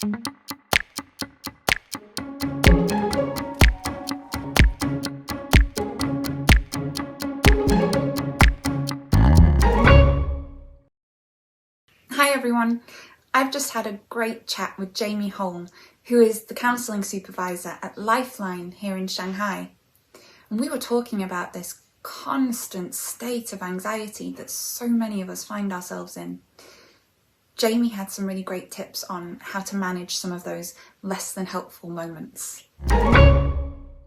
Hi everyone, I've just had a great chat with Jamie Hoel, who is the Counselling Supervisor at Lifeline here in Shanghai. And we were talking about this constant state of anxiety that so many of us find ourselves in. Jamie had some really great tips on how to manage some of those less than helpful moments.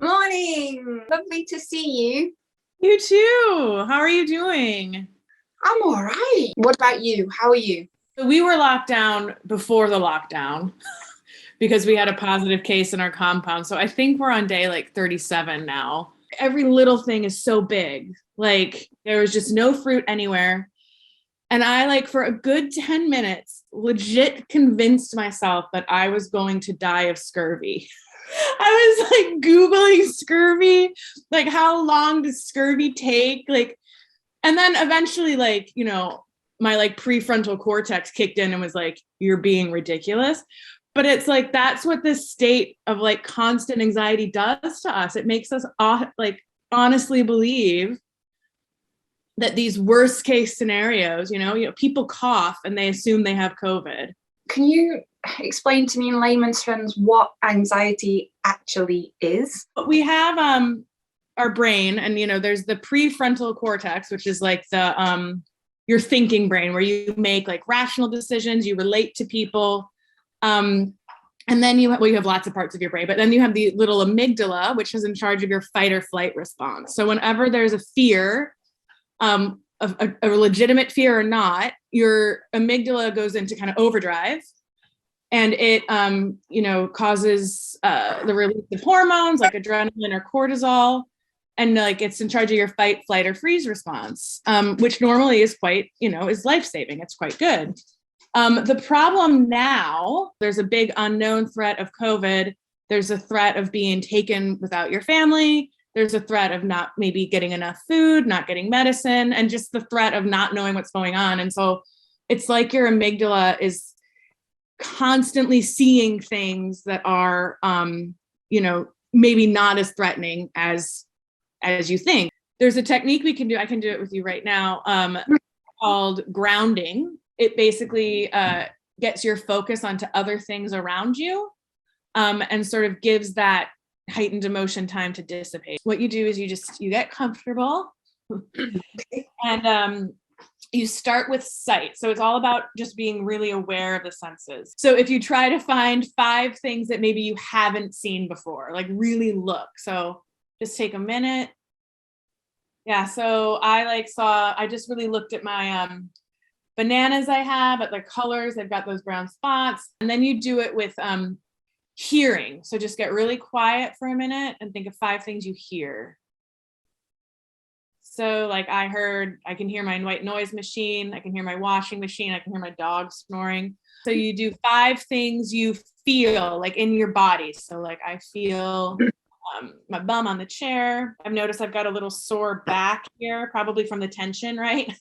Morning! Lovely to see you. You too. How are you doing? I'm all right. What about you? How are you? So we were locked down before the lockdown because we had a positive case in our compound. So I think we're on day like 37 now. Every little thing is so big. Like there was just no fruit anywhere. And I like for a good 10 minutes, legit convinced myself that I was going to die of scurvy. I was like Googling scurvy, like how long does scurvy take? Like, and then eventually like, you know, my like prefrontal cortex kicked in and was like, you're being ridiculous. But it's like, that's what this state of like constant anxiety does to us. It makes us like honestly believe that these worst case scenarios, you know, people cough and they assume they have COVID. Can you explain to me in layman's terms what anxiety actually is? We have our brain, and you know, there's the prefrontal cortex, which is like the your thinking brain, where you make like rational decisions, you relate to people. And then you have lots of parts of your brain, but then you have the little amygdala, which is in charge of your fight or flight response. So whenever there's a fear, of a legitimate fear or not, your amygdala goes into kind of overdrive, and it, you know, causes the release of hormones like adrenaline or cortisol. And like it's in charge of your fight, flight, or freeze response, which normally is quite, you know, is life-saving. It's quite good. The problem now, there's a big unknown threat of COVID. There's a threat of being taken without your family. There's a threat of not maybe getting enough food, not getting medicine, and just the threat of not knowing what's going on. And so it's like your amygdala is constantly seeing things that are, you know, maybe not as threatening as you think. There's a technique we can do. I can do it with you right now, called grounding. It basically gets your focus onto other things around you, and sort of gives that heightened emotion time to dissipate. What you do is you get comfortable and you start with sight. So it's all about just being really aware of the senses. So if you try to find 5 things that maybe you haven't seen before, like really look. So just take a minute. Yeah, so I just really looked at my bananas I have, at the colors, they've got those brown spots. And then you do it with hearing. So just get really quiet for a minute and think of 5 things you hear. So like I can hear my white noise machine, I can hear my washing machine, I can hear my dog snoring. So you do 5 things you feel like in your body. So like I feel my bum on the chair. I've noticed I've got a little sore back here, probably from the tension, right?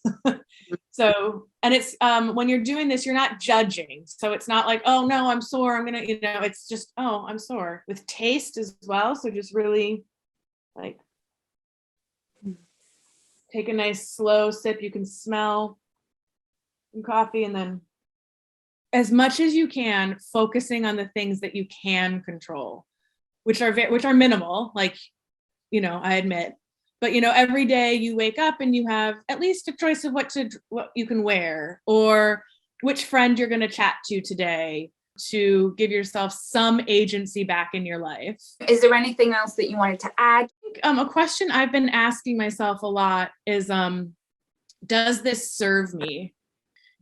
So, and it's when you're doing this, you're not judging. So it's not like, oh no, I'm sore, I'm gonna, you know, it's just, oh, I'm sore. With taste as well. So just really like take a nice slow sip. You can smell some coffee, and then as much as you can, focusing on the things that you can control, which are minimal, like, you know, I admit, but you know, every day you wake up and you have at least a choice of what you can wear, or which friend you're going to chat to today, to give yourself some agency back in your life. Is there anything else that you wanted to add? A question I've been asking myself a lot is, does this serve me?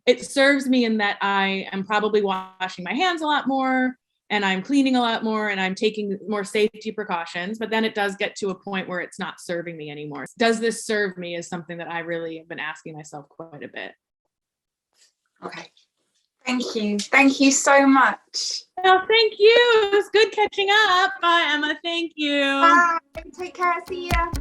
It serves me in that I am probably washing my hands a lot more, and I'm cleaning a lot more, and I'm taking more safety precautions, but then it does get to a point where it's not serving me anymore. Does this serve me is something that I really have been asking myself quite a bit. Okay. Thank you. Thank you so much. Well, thank you. It was good catching up. Bye, Emma. Thank you. Bye. Take care. See ya.